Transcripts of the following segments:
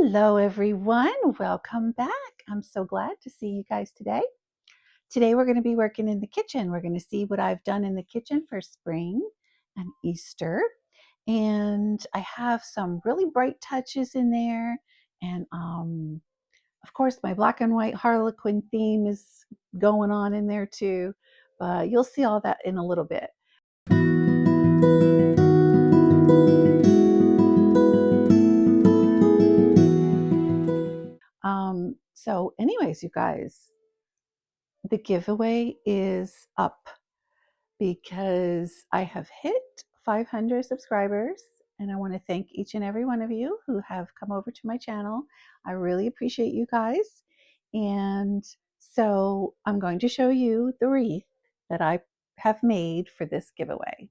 Hello everyone, welcome back. I'm so glad to see you guys today. Today we're going to be working in the kitchen. We're going to see what I've done in the kitchen for spring and Easter. And I have some really bright touches in there. And of course my black and white Harlequin theme is going on in there too. But you'll see all that in a little bit. So anyways, you guys, the giveaway is up because I have hit 500 subscribers, and I want to thank each and every one of you who have come over to my channel. I really appreciate you guys. And so I'm going to show you the wreath that I have made for this giveaway.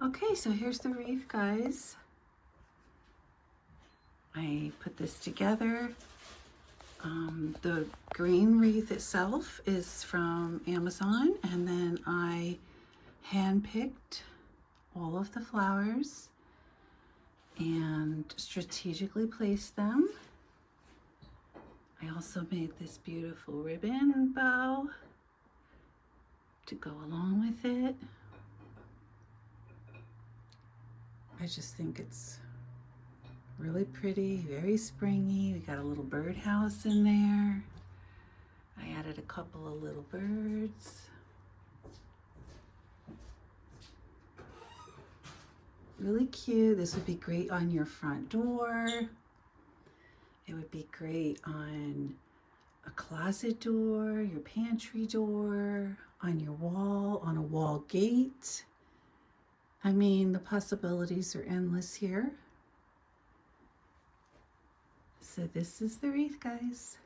Okay, so here's the wreath, guys. I put this together. The green wreath itself is from Amazon, and then I handpicked all of the flowers and strategically placed them. I also made this beautiful ribbon bow to go along with it. I just think it's really pretty, very springy. We got a little birdhouse in there. I added a couple of little birds. Really cute. This would be great on your front door. It would be great on a closet door, your pantry door, on your wall, on a wall gate. I mean, the possibilities are endless here. So this is the wreath, guys.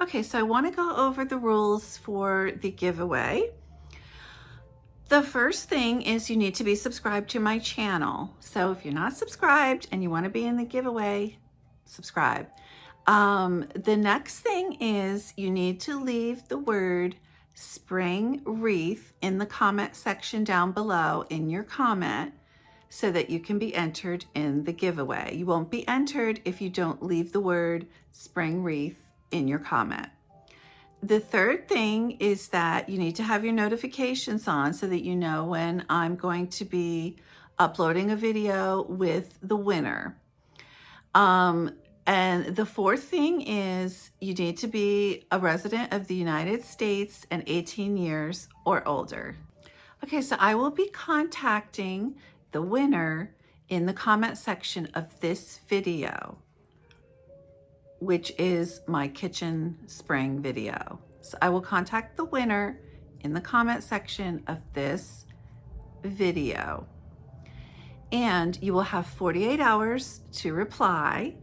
Okay, so I want to go over the rules for the giveaway. The first thing is you need to be subscribed to my channel. So if you're not subscribed and you want to be in the giveaway, subscribe. The next thing is you need to leave the word spring wreath in the comment section down below in your comment so that you can be entered in the giveaway. You won't be entered if you don't leave the word spring wreath in your comment. The third thing is that you need to have your notifications on so that you know when I'm going to be uploading a video with the winner. And the fourth thing is you need to be a resident of the United States and 18 years or older. Okay, so I will be contacting the winner in the comment section of this video, which is my kitchen spring video. So I will contact the winner in the comment section of this video. And you will have 48 hours to reply.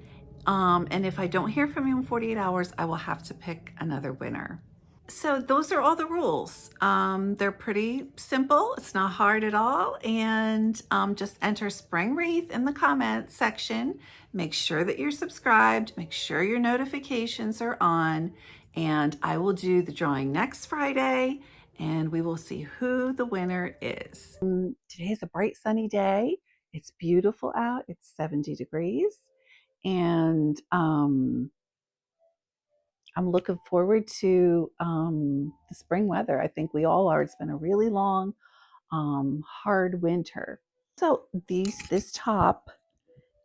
And if I don't hear from you in 48 hours, I will have to pick another winner. So those are all the rules. They're pretty simple. It's not hard at all. And just enter spring wreath in the comment section. Make sure that you're subscribed. Make sure your notifications are on. And I will do the drawing next Friday. And we will see who the winner is. Today is a bright sunny day. It's beautiful out. It's 70 degrees. And I'm looking forward to the spring weather. I think we all are. It's been a really long, hard winter. So this top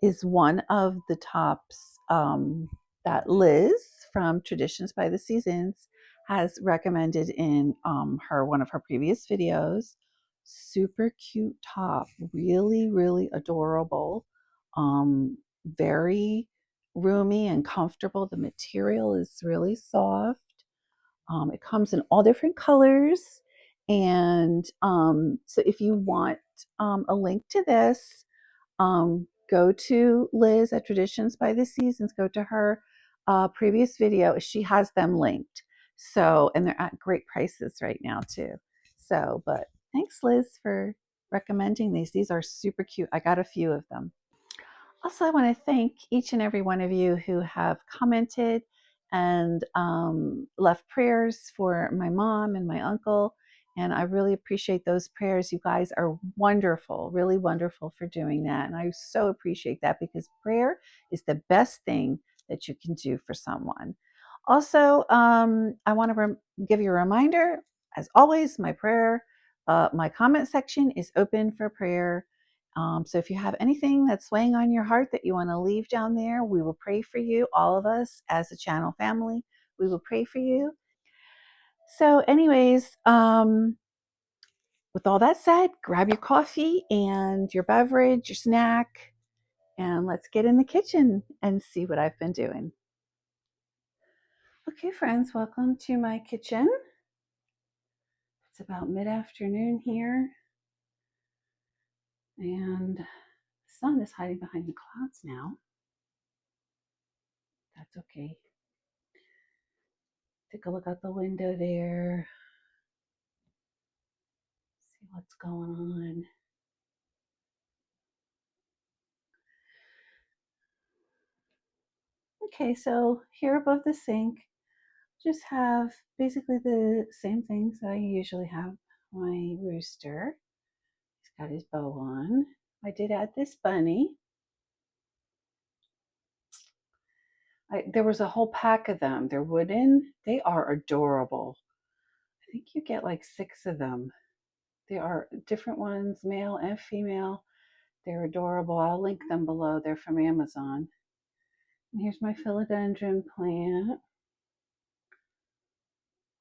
is one of the tops that Liz from Traditions by the Seasons has recommended in one of her previous videos. Super cute top, really, really adorable. Very roomy and comfortable. The material is really soft. It comes in all different colors. And so if you want a link to this, go to Liz at Traditions by the Seasons, go to her previous video. She has them linked. So, and they're at great prices right now too. So, but thanks Liz for recommending these. These are super cute. I got a few of them. Also, I want to thank each and every one of you who have commented and left prayers for my mom and my uncle And I really appreciate those prayers. You guys are wonderful, really wonderful for doing that. And I so appreciate that, because prayer is the best thing that you can do for someone. Also, I want to give you a reminder, as always, my comment section is open for prayer. So if you have anything that's weighing on your heart that you want to leave down there, we will pray for you. All of us as a channel family, we will pray for you. So anyways, with all that said, grab your coffee and your beverage, your snack, and let's get in the kitchen and see what I've been doing. Okay, friends, welcome to my kitchen. It's about mid-afternoon here, and the sun is hiding behind the clouds now. That's okay. Take a look out the window there. See what's going on. Okay, so here above the sink, just have basically the same things that I usually have. My rooster, he's got his bow on. I did add this bunny. There was a whole pack of them. They're wooden. They are adorable. I think you get like 6 of them. They are different ones, male and female. They're adorable. I'll link them below. They're from Amazon. And here's my philodendron plant.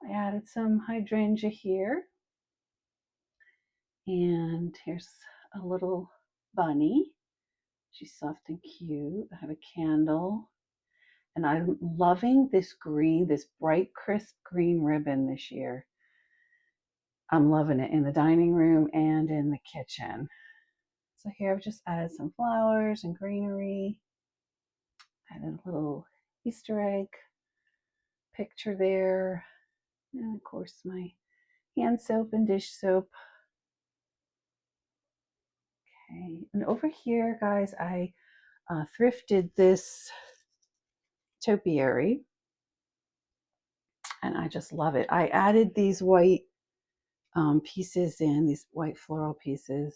I added some hydrangea here. And here's a little bunny. She's soft and cute. I have a candle. And I'm loving this green, this bright, crisp green ribbon this year. I'm loving it in the dining room and in the kitchen. So here I've just added some flowers and greenery. Added a little Easter egg picture there. And of course my hand soap and dish soap. Okay, and over here, guys, I thrifted this topiary, and I just love it. I added these white pieces in, these white floral pieces.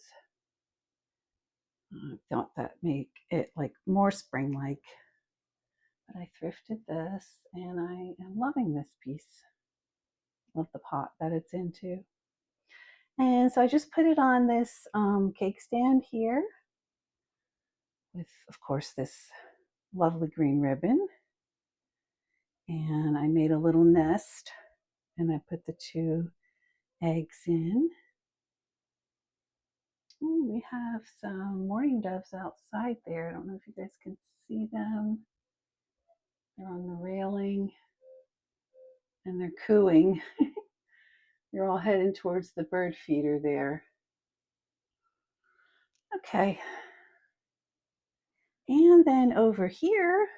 I thought that make it like more spring-like. But I thrifted this, and I am loving this piece. Love the pot that it's into. And so I just put it on this cake stand here with, of course, this lovely green ribbon. And I made a little nest, and I put the 2 eggs in. Ooh, we have some mourning doves outside there. I don't know if you guys can see them. They're on the railing, and they're cooing. They're all heading towards the bird feeder there. Okay. And then over here,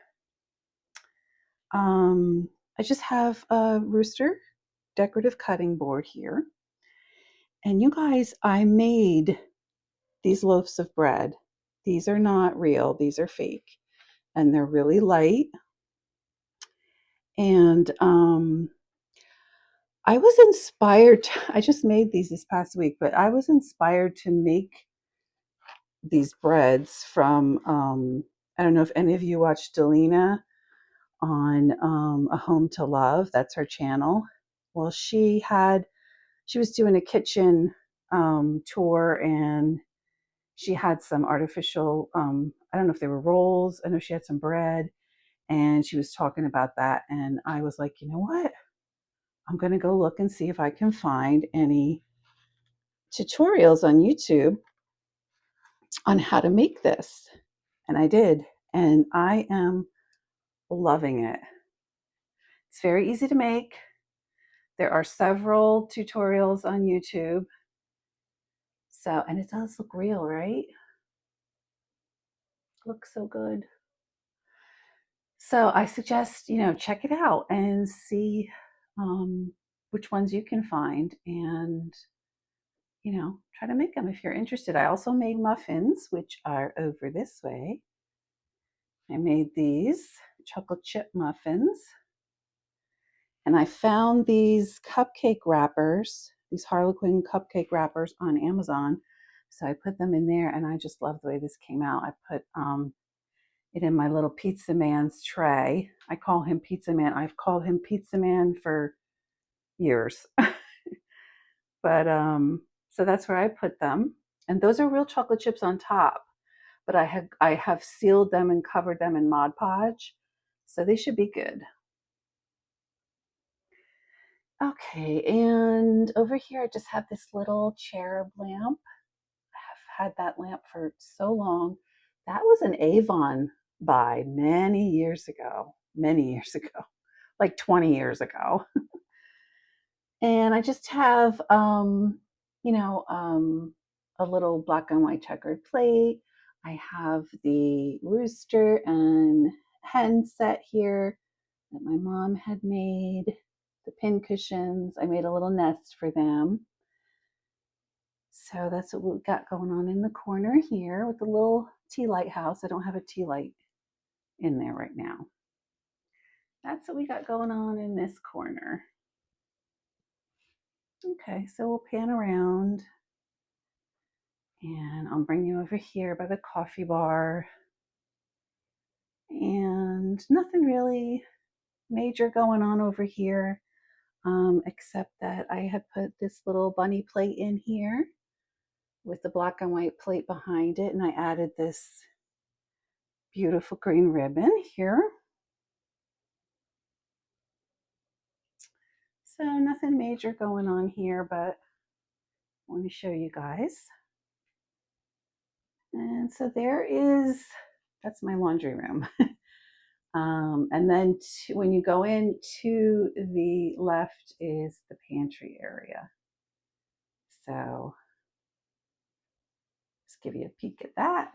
I just have a rooster decorative cutting board here. And you guys, I made these loaves of bread. These are not real, these are fake. And they're really light. And I was inspired, I just made these this past week, but I was inspired to make these breads from, I don't know if any of you watched Delina on A Home to Love. That's her channel. Well, she was doing a kitchen tour, and she had some artificial, I don't know if they were rolls. I know she had some bread, and she was talking about that. And I was like, you know what? I'm going to go look and see if I can find any tutorials on YouTube on how to make this. And I did. And I am loving it. It's very easy to make. There are several tutorials on YouTube. So, and it does look real, right? Looks so good. So I suggest, check it out and see which ones you can find, and, try to make them if you're interested. I also made muffins, which are over this way. I made these chocolate chip muffins. And I found these cupcake wrappers, these Harlequin cupcake wrappers on Amazon. So I put them in there, and I just love the way this came out. I put it in my little Pizza Man's tray. I call him Pizza Man. I've called him Pizza Man for years. But so that's where I put them. And those are real chocolate chips on top. But I have sealed them and covered them in Mod Podge. So they should be good. Okay, and over here I just have this little cherub lamp. I have had that lamp for so long. That was an Avon buy many years ago, like 20 years ago. And I just have, a little black and white checkered plate. I have the rooster and hen set here that my mom had made, the pin cushions. I made a little nest for them. So that's what we've got going on in the corner here with the little tea light house. I don't have a tea light in there right now. That's what we got going on in this corner. Okay, so we'll pan around and I'll bring you over here by the coffee bar. And nothing really major going on over here, except that I had put this little bunny plate in here with the black and white plate behind it, and I added this beautiful green ribbon here. So nothing major going on here, but I want to show you guys. And so that's my laundry room. And then when you go in to the left is the pantry area. So let's give you a peek at that.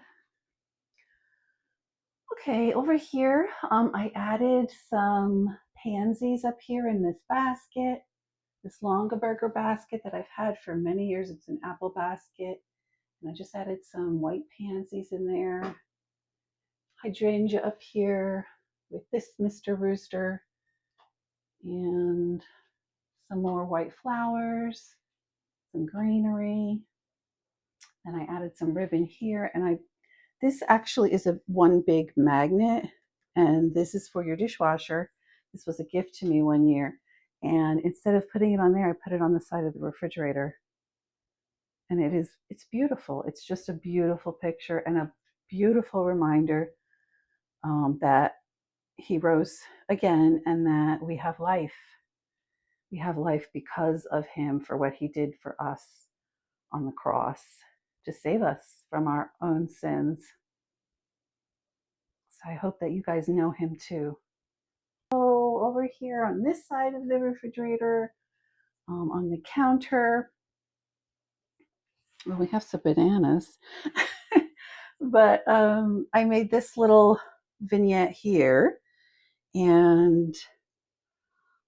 Okay, over here, I added some pansies up here in this basket, this Longaberger basket that I've had for many years. It's an apple basket. And I just added some white pansies in there. Hydrangea up here with this Mr. Rooster. And some more white flowers, some greenery. And I added some ribbon here. And this actually is one big magnet. And this is for your dishwasher. This was a gift to me one year. And instead of putting it on there, I put it on the side of the refrigerator. And it's beautiful. It's just a beautiful picture and a beautiful reminder that he rose again and that we have life. We have life because of him, for what he did for us on the cross to save us from our own sins. So I hope that you guys know him too. So over here on this side of the refrigerator, on the counter, well, we have some bananas. But I made this little vignette here, and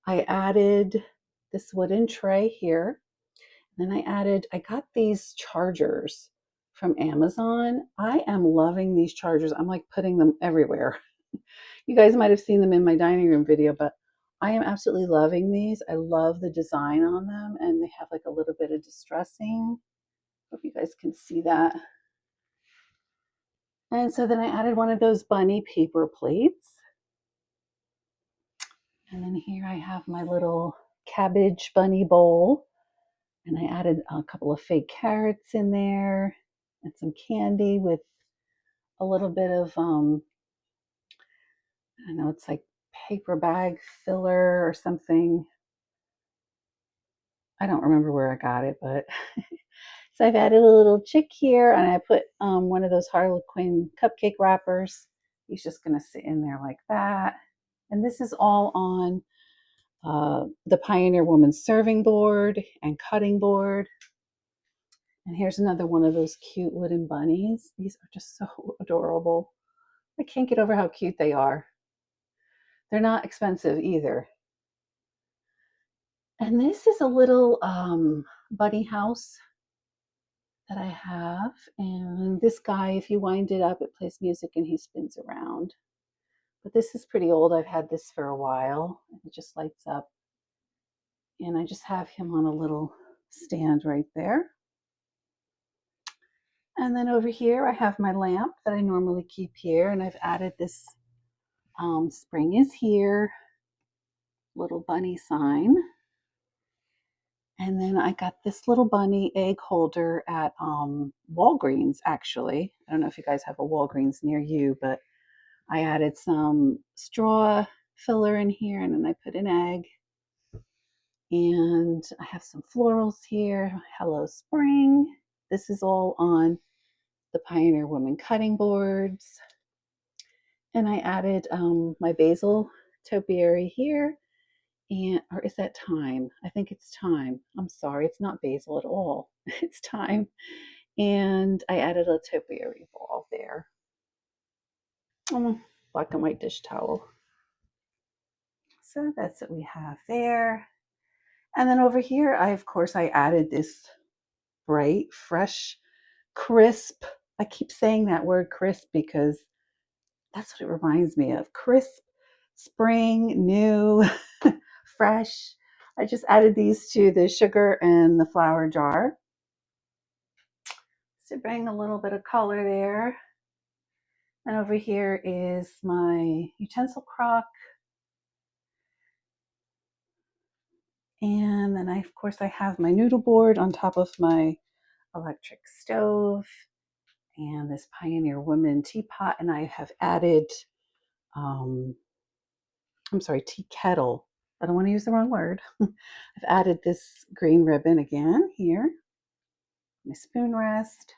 I added this wooden tray here. Then I got these chargers from Amazon. I am loving these chargers. I'm like putting them everywhere. You guys might have seen them in my dining room video, but I am absolutely loving these. I love the design on them, and they have like a little bit of distressing. Hope you guys can see that. And so then I added one of those bunny paper plates. And then here I have my little cabbage bunny bowl. And I added a couple of fake carrots in there and some candy with a little bit of, I don't know, it's like paper bag filler or something. I don't remember where I got it, but so I've added a little chick here, and I put one of those Harlequin cupcake wrappers. He's just going to sit in there like that. And this is all on the Pioneer Woman serving board and cutting board. And here's another one of those cute wooden bunnies. These are just so adorable. I can't get over how cute they are. They're not expensive either. And this is a little bunny house that I have. And this guy, if you wind it up, it plays music and he spins around. But this is pretty old. I've had this for a while. It just lights up. And I just have him on a little stand right there. And then over here, I have my lamp that I normally keep here, and I've added this spring is here little bunny sign. And then I got this little bunny egg holder at Walgreens, actually. I don't know if you guys have a Walgreens near you, but I added some straw filler in here, and then I put an egg. And I have some florals here. Hello Spring. This is all on the Pioneer Woman cutting boards. And I added my basil topiary here. And, or is that thyme? I think it's thyme. I'm sorry, it's not basil at all. It's thyme. And I added a topiary ball there. Black and white dish towel. So that's what we have there. And then over here, of course, I added this bright, fresh, crisp. I keep saying that word crisp because that's what it reminds me of. Crisp, spring, new, fresh. I just added these to the sugar and the flour jar to bring a little bit of color there. And over here is my utensil crock. And then of course, I have my noodle board on top of my electric stove and this Pioneer Woman teapot. And I have added, tea kettle. I don't want to use the wrong word. I've added this green ribbon again here. My spoon rest.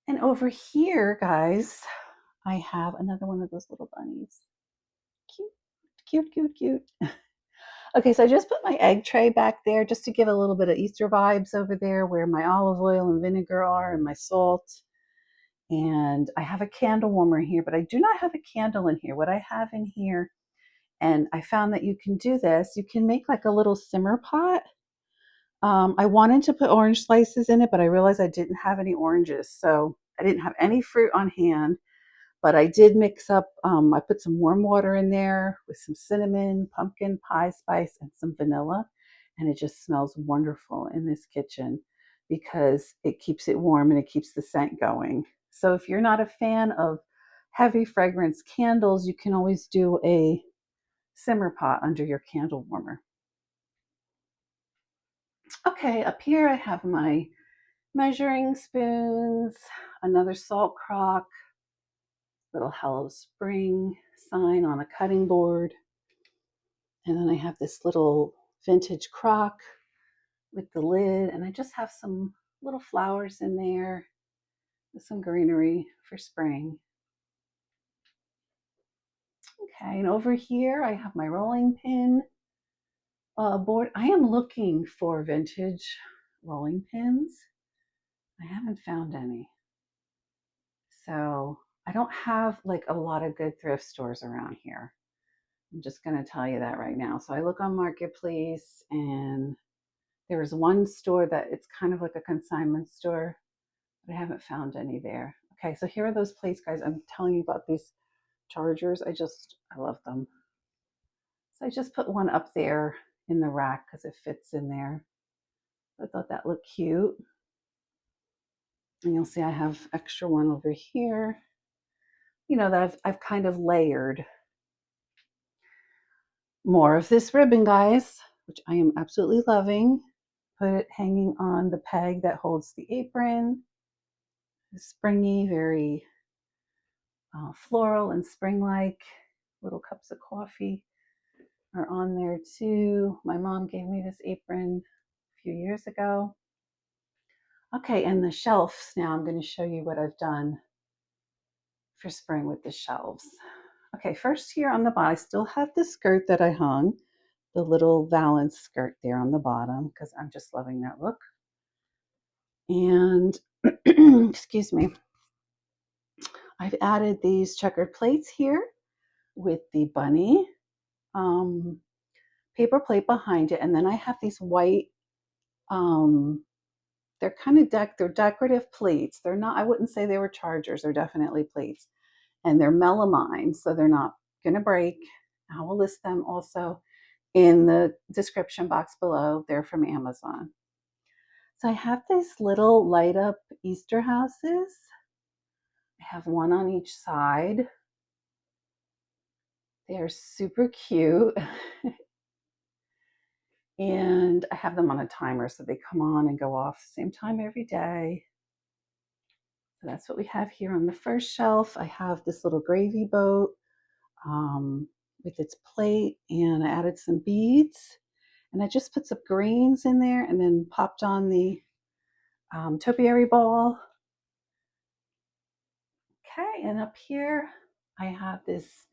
And over here, guys, I have another one of those little bunnies. Cute, cute, cute, cute. Okay, so I just put my egg tray back there just to give a little bit of Easter vibes over there where my olive oil and vinegar are and my salt. And I have a candle warmer here, but I do not have a candle in here. What I have in here, and I found that you can do this, you can make like a little simmer pot. I wanted to put orange slices in it, but I realized I didn't have any oranges. So I didn't have any fruit on hand. But I did mix up, I put some warm water in there with some cinnamon, pumpkin pie spice, and some vanilla. And it just smells wonderful in this kitchen because it keeps it warm and it keeps the scent going. So if you're not a fan of heavy fragrance candles, you can always do a simmer pot under your candle warmer. Okay, up here I have my measuring spoons, another salt crock, little Hello Spring sign on a cutting board. And then I have this little vintage crock with the lid, and I just have some little flowers in there with some greenery for spring. Okay, and over here I have my rolling pin board. I am looking for vintage rolling pins. I haven't found any. So I don't have like a lot of good thrift stores around here. I'm just going to tell you that right now. So I look on Marketplace, and there's one store that it's kind of like a consignment store, but I haven't found any there. Okay, so here are those plates, guys. I'm telling you about these chargers. I love them. So I just put one up there in the rack because it fits in there. I thought that looked cute. And you'll see I have extra one over here, that I've kind of layered. More of this ribbon, guys, which I am absolutely loving. Put it hanging on the peg that holds the apron. Springy, very floral and spring-like. Little cups of coffee are on there too. My mom gave me this apron a few years ago. Okay, and the shelves. Now I'm going to show you what I've done for spring with the shelves. Okay, first here on the bottom, I still have the skirt that I hung, the little valance skirt there on the bottom because I'm just loving that look. And excuse me, I've added these checkered plates here with the bunny paper plate behind it. And then I have these white, they're kind of they're decorative plates. They're not, I wouldn't say they were chargers. They're definitely plates. And they're melamine, so they're not going to break. I will list them also in the description box below. They're from Amazon. So I have these little light up Easter houses. I have one on each side. They're super cute. And I have them on a timer so they come on and go off the same time every day. So that's what we have here on the first shelf. I have this little gravy boat with its plate, and I added some beads, and I just put some greens in there and then popped on the topiary ball. Okay, and up here I have this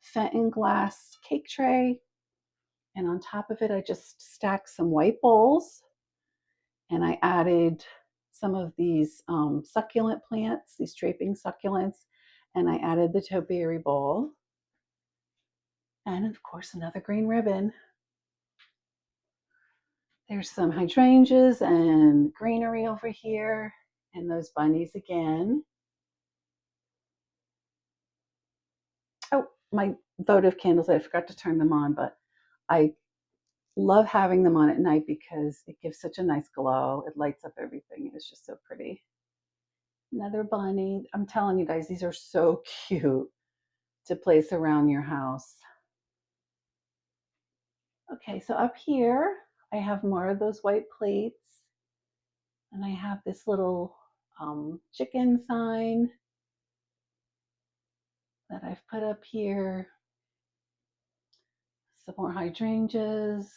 Fenton glass cake tray, and on top of it I just stacked some white bowls, and I added some of these succulent plants, these draping succulents, and I added the topiary bowl, and of course another green ribbon. There's some hydrangeas and greenery over here, and those bunnies again. Oh, my votive candles, I forgot to turn them on, but I love having them on at night because it gives such a nice glow. It lights up everything. It's just so pretty. Another bunny. I'm telling you guys, these are so cute to place around your house. Okay, so up here, I have more of those white plates. And I have this little chicken sign that I've put up here. Some more hydrangeas.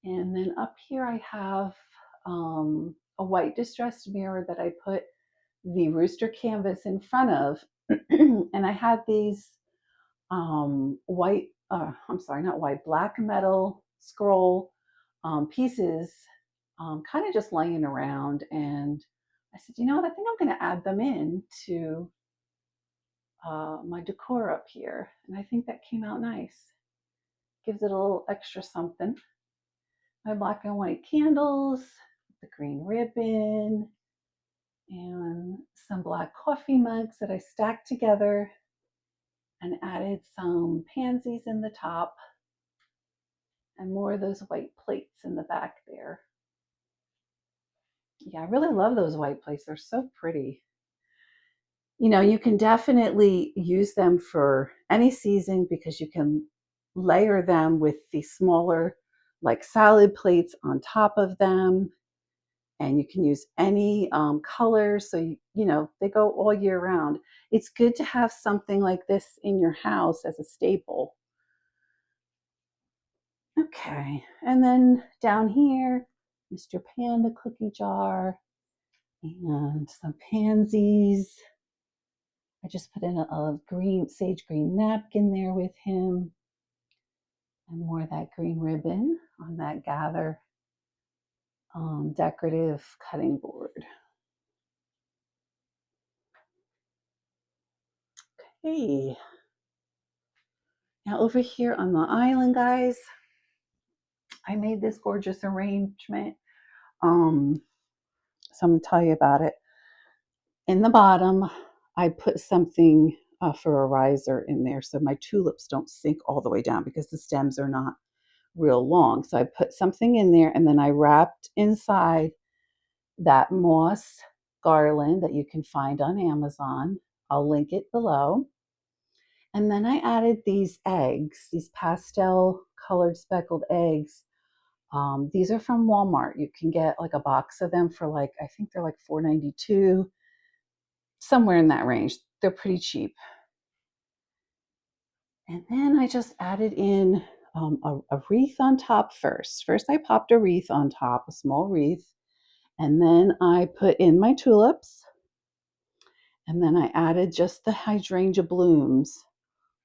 And then up here I have a white distressed mirror that I put the rooster canvas in front of. And I had these black metal scroll pieces kind of just laying around. And I said, you know what, I think I'm going to add them in to my decor up here. And I think that came out nice. Gives it a little extra something. My black and white candles, the green ribbon, and some black coffee mugs that I stacked together and added some pansies in the top and more of those white plates in the back there. Yeah, I really love those white plates. They're so pretty. You know, you can definitely use them for any season because you can layer them with the smaller like salad plates on top of them, and you can use any colors, so you know they go all year round. It's good to have something like this in your house as a staple. Okay, and then down here, Mr. Panda cookie jar and some pansies. I just put in a green sage green napkin there with him, and more of that green ribbon on that gather decorative cutting board. Okay, now over here on the island, guys, I made this gorgeous arrangement. So I'm gonna tell you about it. In the bottom, I put something for a riser in there so my tulips don't sink all the way down because the stems are not real long. So I put something in there, and then I wrapped inside that moss garland that you can find on Amazon. I'll link it below. And then I added these eggs, these pastel colored speckled eggs. These are from Walmart. You can get like a box of them for like, I think they're like $4.92, somewhere in that range. They're pretty cheap. And then I just added in a wreath on top first. First, I popped a wreath on top, a small wreath. And then I put in my tulips. And then I added just the hydrangea blooms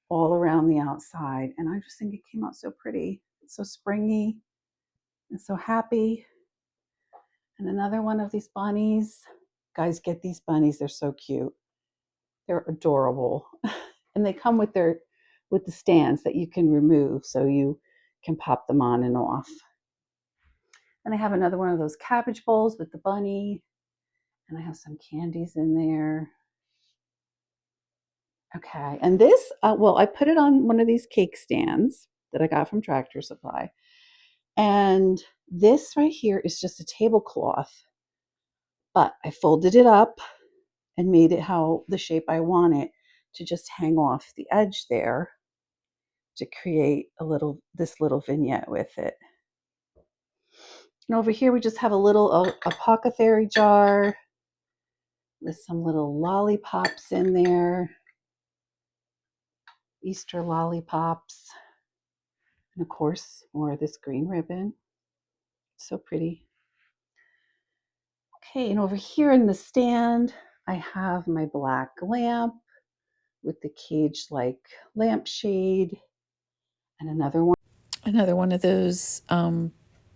all around the outside. And I just think it came out so pretty. It's so springy and so happy. And another one of these bunnies. Guys, get these bunnies. They're so cute. They're adorable. And they come with the stands that you can remove so you can pop them on and off. And I have another one of those cabbage bowls with the bunny. And I have some candies in there. Okay, and this, I put it on one of these cake stands. that I got from Tractor Supply. And this right here is just a tablecloth, but I folded it up and made it how the shape I want it to just hang off the edge there to create this little vignette with it. And over here we just have a little apothecary jar with some little lollipops in there, Easter lollipops, and of course more of this green ribbon. So pretty. Okay, and over here in the stand, I have my black lamp with the cage-like lampshade, and another one of those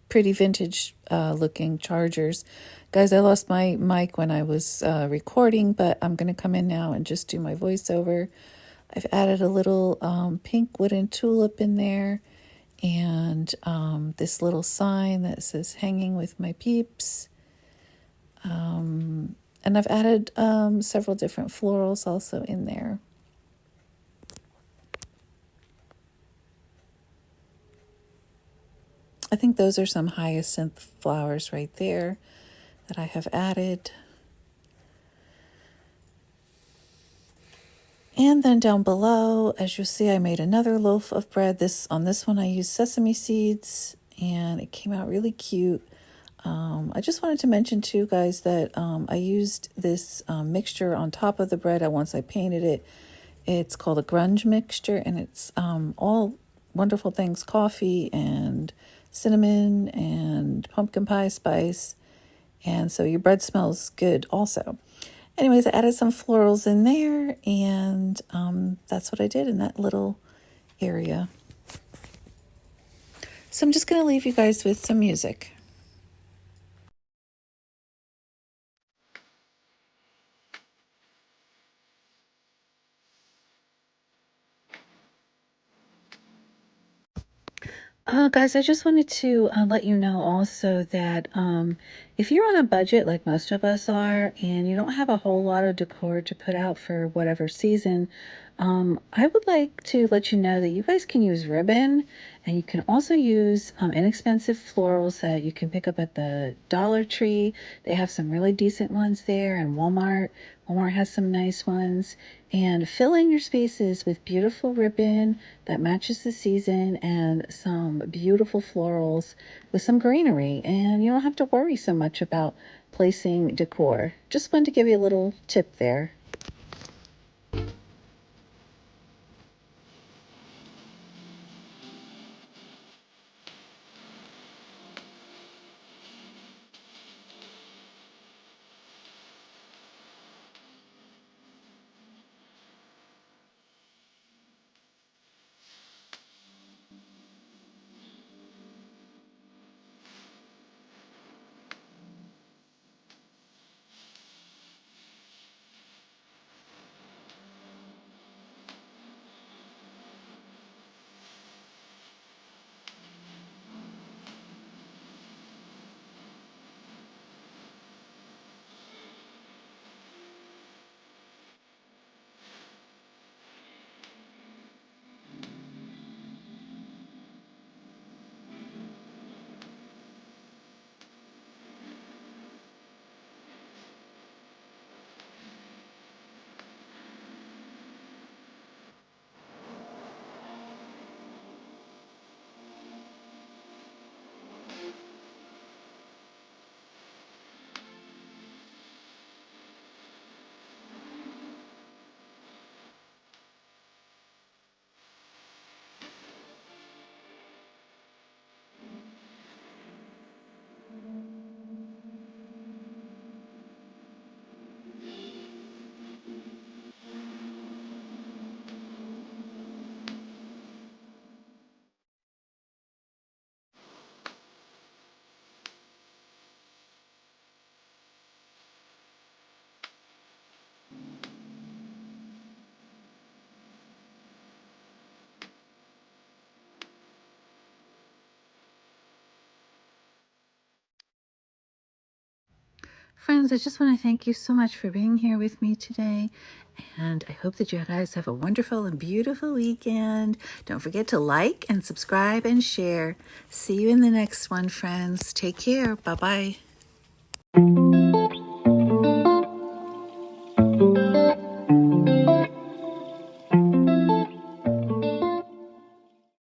pretty vintage looking chargers. Guys, I lost my mic when I was recording, but I'm going to come in now and just do my voiceover. I've added a little pink wooden tulip in there, and this little sign that says hanging with my peeps. And I've added several different florals also in there. I think those are some hyacinth flowers right there that I have added. And then down below, as you'll see, I made another loaf of bread. On this one, I used sesame seeds, and it came out really cute. I just wanted to mention too, guys, that I used this mixture on top of the bread once I painted it. It's called a grunge mixture, and it's all wonderful things, coffee and cinnamon and pumpkin pie spice. And so your bread smells good also. Anyways, I added some florals in there, and that's what I did in that little area. So I'm just going to leave you guys with some music. Guys, I just wanted to let you know also that if you're on a budget like most of us are and you don't have a whole lot of decor to put out for whatever season, I would like to let you know that you guys can use ribbon, and you can also use inexpensive florals that you can pick up at the Dollar Tree. They have some really decent ones there, and Walmart. Walmart has some nice ones. And fill in your spaces with beautiful ribbon that matches the season and some beautiful florals with some greenery. And you don't have to worry so much about placing decor. Just wanted to give you a little tip there. Friends, I just want to thank you so much for being here with me today. And I hope that you guys have a wonderful and beautiful weekend. Don't forget to like and subscribe and share. See you in the next one, friends. Take care. Bye-bye.